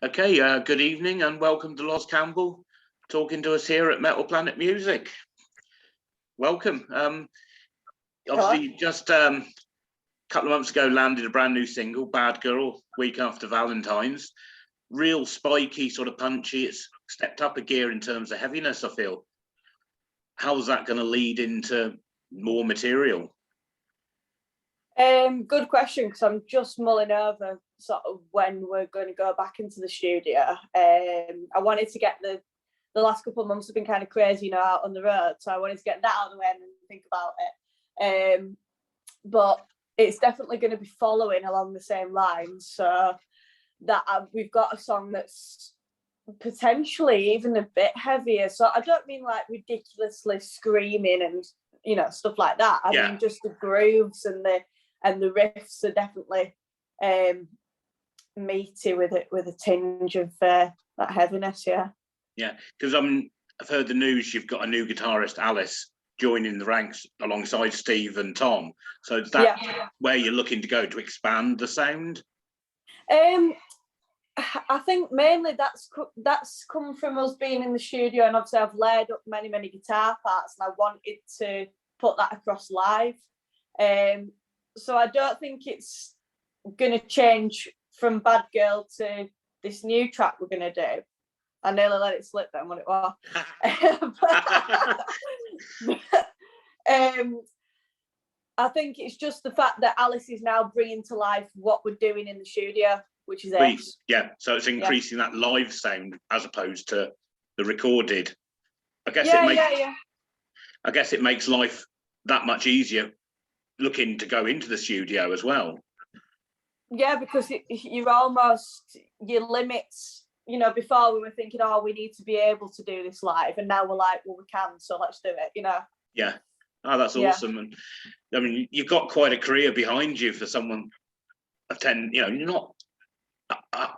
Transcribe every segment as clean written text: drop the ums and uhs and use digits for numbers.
Okay, good evening and welcome to Loz Campbell talking to us here at Metal Planet Music. Welcome. Obviously, just a couple of months ago, landed a brand new single, Bad Girl, week after Valentine's. Real spiky, sort of punchy. It's stepped up a gear in terms of heaviness, I feel. How's that going to lead into more material? Good question, because I'm just mulling over sort of when we're going to go back into the studio. I wanted to get the last couple of months have been kind of crazy, out on the road, so I wanted to get that out of the way and think about it. But it's definitely going to be following along the same lines, so that we've got a song that's potentially even a bit heavier. So I don't mean like ridiculously screaming and stuff like that. I mean just the grooves and the riffs are definitely meaty with a tinge of that heaviness. Yeah, because I've heard the news you've got a new guitarist, Alice, joining the ranks alongside Steve and Tom. So is that where you're looking to go to expand the sound? I think mainly that's come from us being in the studio, and obviously I've laid up many guitar parts, and I wanted to put that across live. So I don't think it's going to change from Bad Girl to this new track we're going to do. I nearly let it slip then what it was. I think it's just the fact that Alice is now bringing to life what we're doing in the studio, which is it. Yeah, so it's increasing that live sound as opposed to the recorded. I guess I guess it makes life that much easier looking to go into the studio as well. Yeah, because your limits, before we were thinking, we need to be able to do this live, and now we're like, well, we can, so let's do it, Yeah. Oh, that's awesome. And I mean, you've got quite a career behind you for someone of 10, you're not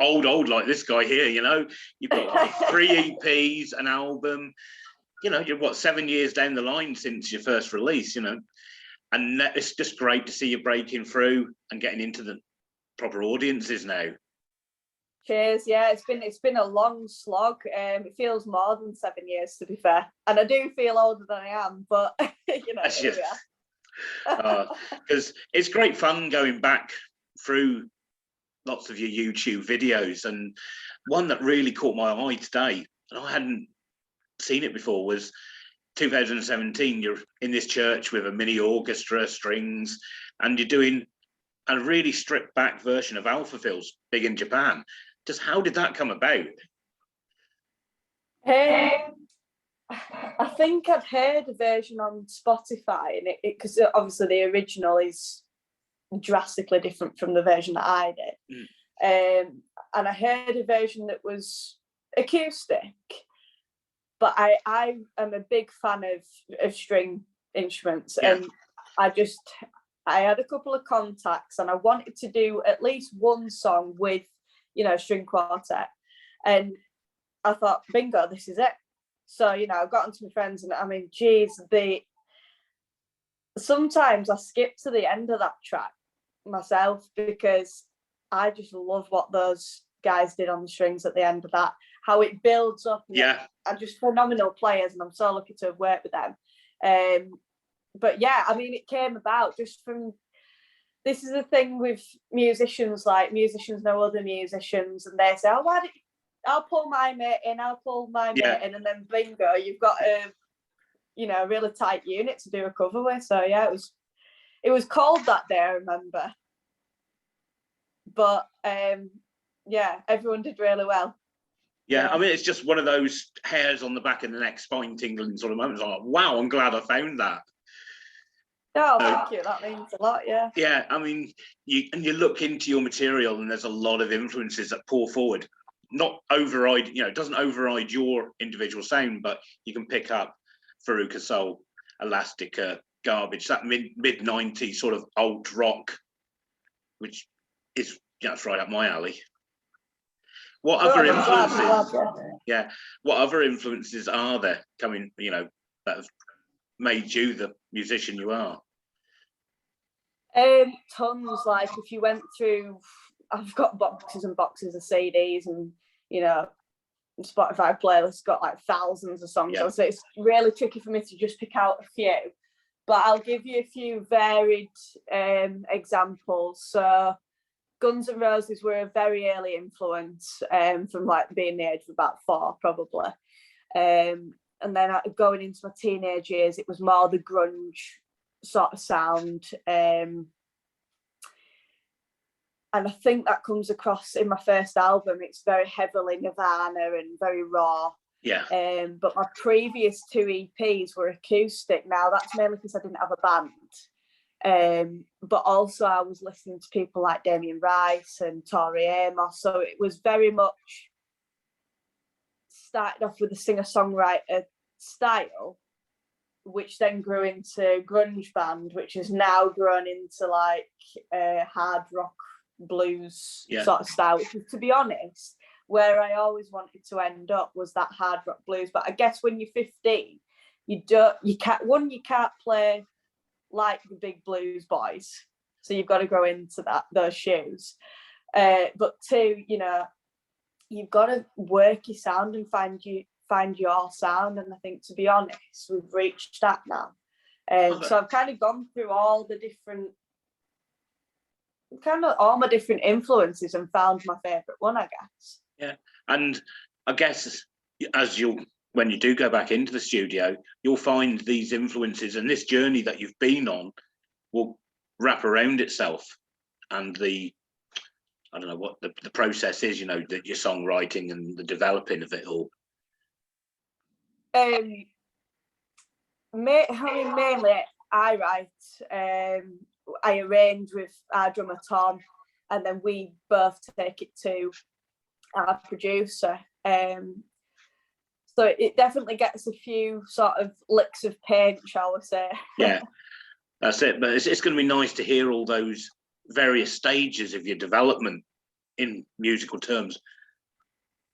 old like this guy here, you've got 3 EPs, an album, you're 7 years down the line since your first release, and it's just great to see you breaking through and getting into the proper audiences now. Cheers. Yeah, it's been a long slog. It feels more than 7 years, to be fair, and I do feel older than I am, but because it's great fun going back through lots of your YouTube videos, and one that really caught my eye today, and I hadn't seen it before, was 2017. You're in this church with a mini orchestra, strings, and you're doing a really stripped back version of Alpha Phil's Big in Japan. Just how did that come about? I think I'd heard a version on Spotify, and because obviously the original is drastically different from the version that I did. And I heard a version that was acoustic, but I am a big fan of string instruments, and I had a couple of contacts, and I wanted to do at least one song with string quartet, and I thought, bingo, this is it. So I got onto my friends, and I mean, geez, sometimes I skip to the end of that track myself, because I just love what those guys did on the strings at the end of that, how it builds up. And just phenomenal players, and I'm so lucky to have worked with them. But yeah, I mean, it came about just from, this is the thing with musicians, like musicians know other musicians, and they say, I'll pull my mate in, and then bingo, you've got a really tight unit to do a cover with. So yeah, it was cold that day, I remember, but everyone did really well. I mean, it's just one of those hairs on the back of the neck, spine tingling sort of moments. Like, wow, I'm glad I found that. Oh, thank you. That means a lot. Yeah, I mean, you look into your material, and there's a lot of influences that pour forward. Not override, it doesn't override your individual sound, but you can pick up Veruca Soul, Elastica, Garbage, that mid 90s sort of alt rock, which is that's right up my alley. What other influences? What other influences are there coming? That have made you the musician you are. Tons. Like if you went through, I've got boxes and boxes of CDs, and you know, Spotify playlist got like thousands of songs on, so it's really tricky for me to just pick out a few. But I'll give you a few varied examples. So Guns N' Roses were a very early influence from like being the age of about 4 probably. And then going into my teenage years, it was more the grunge sort of sound. And I think that comes across in my first album. It's very heavily Nirvana and very raw. Yeah. But my previous 2 EPs were acoustic. Now that's mainly because I didn't have a band. But also I was listening to people like Damien Rice and Tori Amos. So it was very much started off with a singer-songwriter style, which then grew into grunge band, which has now grown into like hard rock blues sort of style, which is, to be honest, where I always wanted to end up, was that hard rock blues. But I guess when you're 15, you can't play like the big blues boys, so you've got to grow into those shoes. But 2, you know, you've got to work your sound and find your sound. And I think, to be honest, we've reached that now. So I've kind of gone through all my different influences and found my favorite one, I guess. Yeah. And I guess when you do go back into the studio, you'll find these influences and this journey that you've been on will wrap around itself. And I don't know what the process is, you know, your songwriting and the developing of it all. Mainly I write. I arrange with our drummer Tom, and then we both take it to our producer. So it definitely gets a few sort of licks of paint, shall we say. Yeah, that's it. But it's going to be nice to hear all those various stages of your development in musical terms.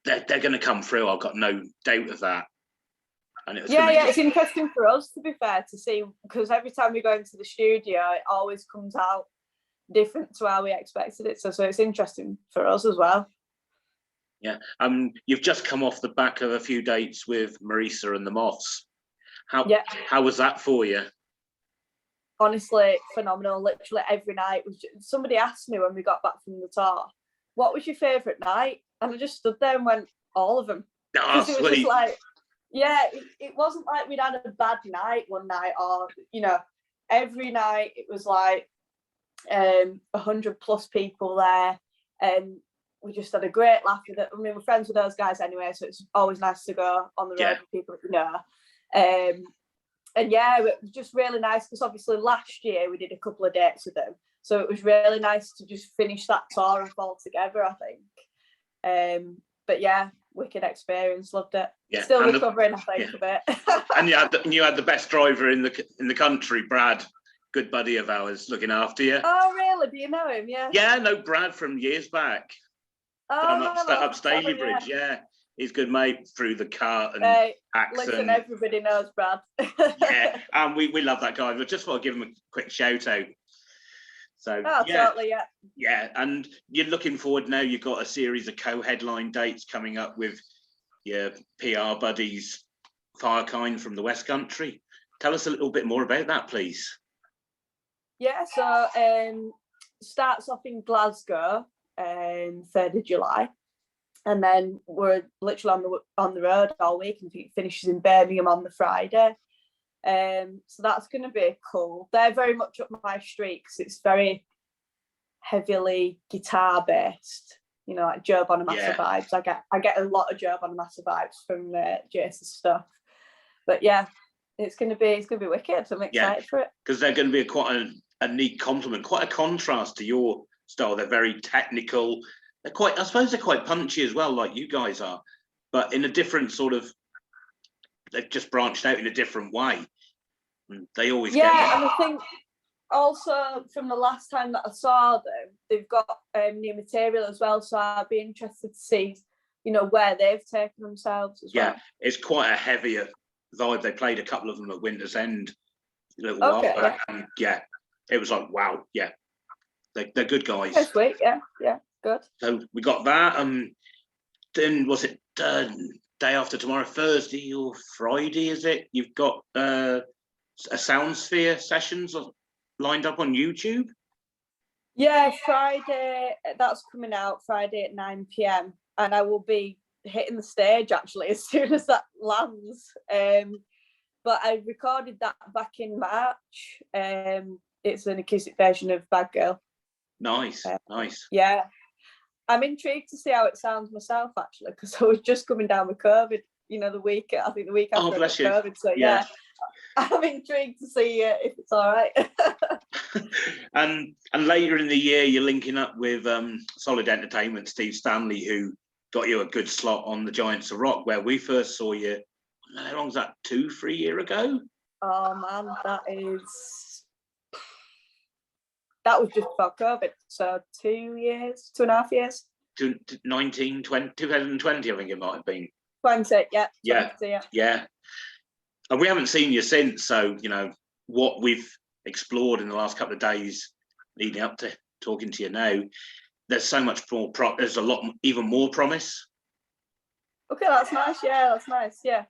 They're going to come through. I've got no doubt of that. And it's interesting for us, to be fair, to see, because every time we go into the studio, it always comes out different to how we expected it. So it's interesting for us as well. Yeah. You've just come off the back of a few dates with Marisa and the Moths. How was that for you? Honestly, phenomenal. Literally every night somebody asked me when we got back from the tour, what was your favourite night? And I just stood there and went, all of them. Oh, it was just like, it wasn't like we'd had a bad night one night, or, you know, every night it was like 100+ people there, and we just had a great laugh with it. I mean, we're friends with those guys anyway, so it's always nice to go on the road with people that you know. And it was just really nice, because obviously last year we did a couple of dates with them, so it was really nice to just finish that tour off all together, I think. But yeah, wicked experience, loved it. Still recovering, I think, a bit. And you had the best driver in the country, Brad, good buddy of ours, looking after you. Oh really? Do you know him? Yeah. Yeah, no, Brad from years back. Up Staley Bridge. Yeah, he's good mate through the cut and accent. Listen, everybody knows Brad. Yeah, and we love that guy. But just want to give him a quick shout out. So totally, yeah. Yeah, and you're looking forward now. You've got a series of co-headline dates coming up with your PR buddies, Firekind from the West Country. Tell us a little bit more about that, please. Yeah, so starts off in Glasgow, 3rd of July, and then we're literally on the road all week, and it finishes in Birmingham on the Friday. So that's going to be cool. They're very much up my street, because it's very heavily guitar based, you know, like Joe Bonamassa vibes. I get a lot of Joe Bonamassa vibes from Jason's stuff. But yeah, it's going to be wicked. I'm excited for it, because they're going to be quite a neat complement, quite a contrast to your style. They're very technical. I suppose they're quite punchy as well, like you guys are, but in a different sort of. They've just branched out in a different way. They always and I think also from the last time that I saw them, they've got new material as well. So I'd be interested to see, you know, where they've taken themselves as well. Yeah, it's quite a heavier vibe. They played a couple of them at Winter's End a little while back, and it was like, wow, they're good guys. That's sweet, yeah, good. So we got that. then was it day after tomorrow, Thursday or Friday, is it? You've got a Soundsphere sessions lined up on YouTube? Yeah, Friday, that's coming out Friday at 9 p.m. and I will be hitting the stage actually as soon as that lands. But I recorded that back in March. It's an acoustic version of Bad Girl. Nice, nice. Yeah. I'm intrigued to see how it sounds myself actually, because I was just coming down with COVID, the week after bless you. COVID. So yeah. I'm intrigued to see if it's all right. and later in the year, you're linking up with Solid Entertainment, Steve Stanley, who got you a good slot on the Giants of Rock, where we first saw you. How long was that? 2-3 years ago? Oh man, that was just before COVID. So 2.5 years. 2020, I think it might have been. 20, yeah. Yeah. 20, yeah. And we haven't seen you since. So, what we've explored in the last couple of days leading up to talking to you now, there's so much more, there's a lot, even more promise. Okay, that's nice. Yeah, that's nice. Yeah.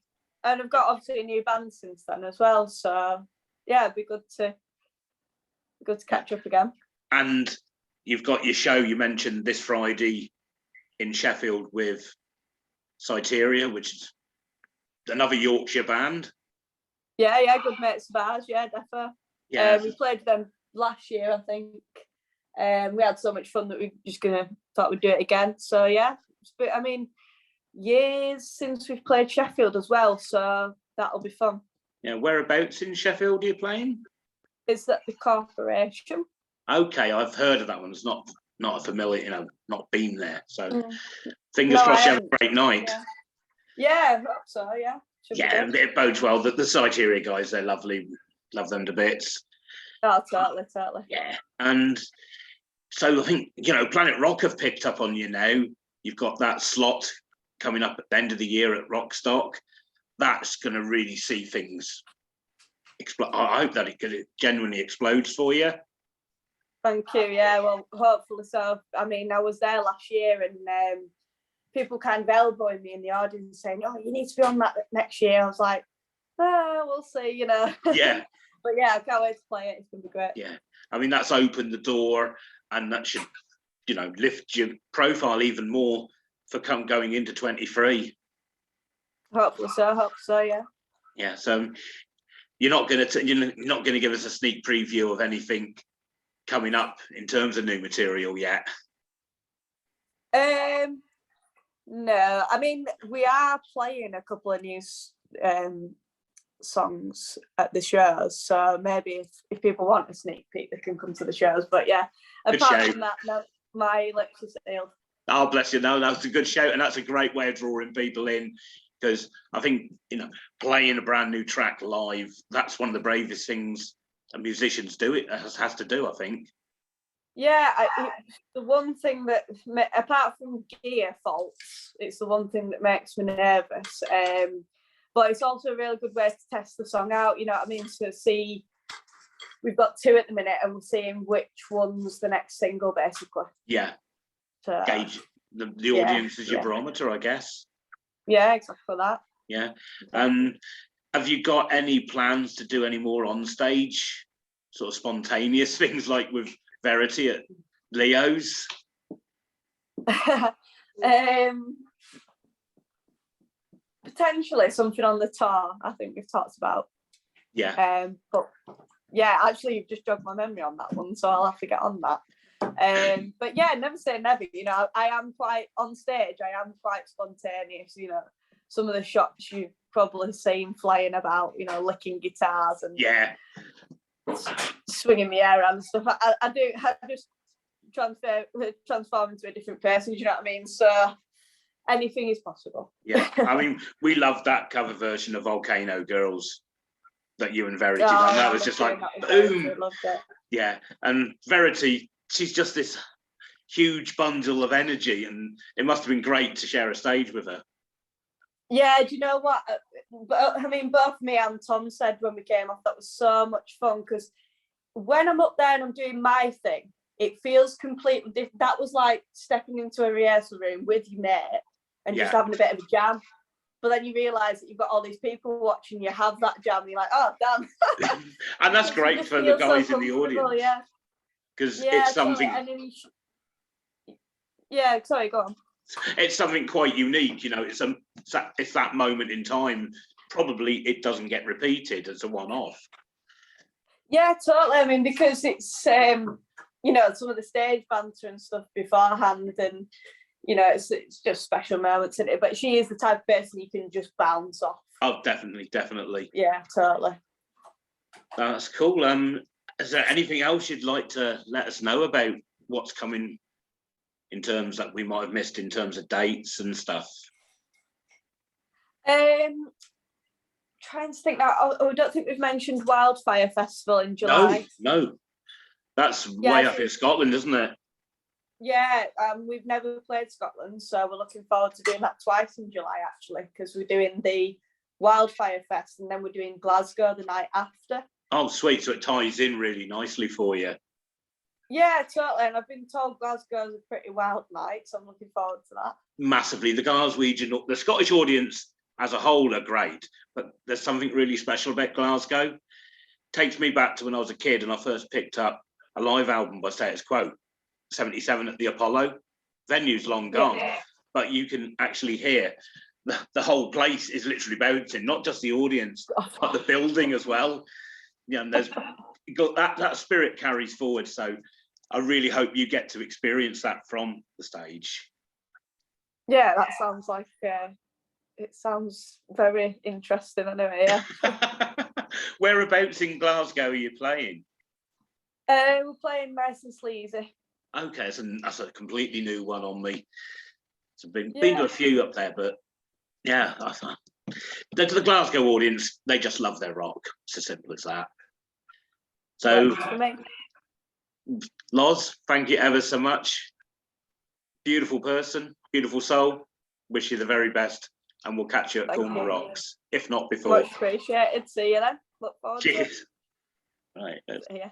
And I've got obviously a new band since then as well. So, yeah, it'd be good to catch up again. And you've got your show, you mentioned this Friday in Sheffield with Cyteria, which is another Yorkshire band. Yeah, good mates of ours. Yeah, definitely. Yeah. We played them last year, I think. We had so much fun that we just thought we'd do it again. So yeah, but I mean, years since we've played Sheffield as well, so that'll be fun. Yeah, whereabouts in Sheffield are you playing? It's at the Corporation. Okay, I've heard of that one. It's not a familiar, not been there. So fingers crossed you have a great night. Yeah, I hope so. Yeah. Yeah, it bodes well. The Cyteria guys, they're lovely. Love them to bits. Oh, totally. Yeah, and so I think Planet Rock have picked up on you now. You've got that slot coming up at the end of the year at Rockstock. That's going to really see things explode. I hope that it genuinely explodes for you. Thank you. Yeah, well, hopefully so. I mean, I was there last year and people kind of elbowing me in the audience saying, "Oh, you need to be on that next year." I was like, we'll see, Yeah. But yeah, I can't wait to play it. It's going to be great. Yeah. I mean, that's opened the door and that should, lift your profile even more for going into 23. Hopefully so, yeah. Yeah, so you're not going to give us a sneak preview of anything coming up in terms of new material yet? No, I mean, we are playing a couple of new songs at the shows, so maybe if people want a sneak peek, they can come to the shows. But yeah, apart from that, no, my lips are sealed. Oh, bless you. No, that's a good shout, and that's a great way of drawing people in, because I think, playing a brand new track live, that's one of the bravest things a musicians do. It has to do, I think. Yeah, the one thing that, apart from gear faults, it's the one thing that makes me nervous. But it's also a really good way to test the song out, you know what I mean? To see, we've got 2 at the minute and we're seeing which one's the next single, basically. Yeah. So, gauge the audience as your barometer, I guess. Yeah, exactly that. Yeah. Have you got any plans to do any more on stage, sort of spontaneous things like with Verity at Leo's? Potentially something on the tour, I think we've talked about. Yeah. But yeah, actually you've just jogged my memory on that one, so I'll have to get on that. But yeah, never say never. I am quite on stage, I am quite spontaneous. Some of the shots you've probably seen flying about, licking guitars and swinging my hair and stuff. I just transform into a different person, do you know what I mean? So anything is possible. Yeah, I mean, we loved that cover version of Volcano Girls that you and Verity done. That was just like, boom. Yeah, and Verity, she's just this huge bundle of energy, and it must have been great to share a stage with her. Yeah, do you know what? I mean, both me and Tom said when we came off, that was so much fun, because when I'm up there and I'm doing my thing, it feels completely different. That was like stepping into a rehearsal room with your mate, and just having a bit of a jam. But then you realise that you've got all these people watching you have that jam, and you're like, oh, damn. And that's great for the guys in the audience. Yeah. Because it's something... Totally. Yeah, sorry, go on. It's something quite unique, you know, it's that moment in time. Probably it doesn't get repeated as a one-off. Yeah, totally. I mean, because it's, you know, some of the stage banter and stuff beforehand, and, you know, it's just special moments in it. But she is the type of person you can just bounce off. Oh, definitely. Yeah, totally. That's cool. Is there anything else you'd like to let us know about what's coming in terms that we might have missed in terms of dates and stuff? Trying to think now. I don't think we've mentioned Wildfire Festival in July. No. That's way up in Scotland, isn't it? Yeah, we've never played Scotland, so we're looking forward to doing that twice in July, actually, because we're doing the Wildfire Fest and then we're doing Glasgow the night after. Oh, sweet. So it ties in really nicely for you. Yeah, totally. And I've been told Glasgow's a pretty wild night, so I'm looking forward to that. Massively. The Glaswegian, the Scottish audience as a whole are great, but there's something really special about Glasgow. Takes me back to when I was a kid and I first picked up a live album by Status Quo, 77 at the Apollo. Venue's long gone, but you can actually hear the whole place is literally bouncing, not just the audience, but the building as well. Yeah, and there's that spirit carries forward. So I really hope you get to experience that from the stage. Yeah, that sounds like it sounds very interesting anyway. Yeah. Whereabouts in Glasgow are you playing? We're playing Mercy Sleazy. Okay, that's a completely new one on me. So been to a few up there, but yeah, the Glasgow audience, they just love their rock. It's as simple as that. So, Loz, thank you ever so much. Beautiful person, beautiful soul. Wish you the very best, and we'll catch you at Cornwall Rocks, if not before. Much appreciated. See you then. Look forward to it. Cheers. Right. Yeah.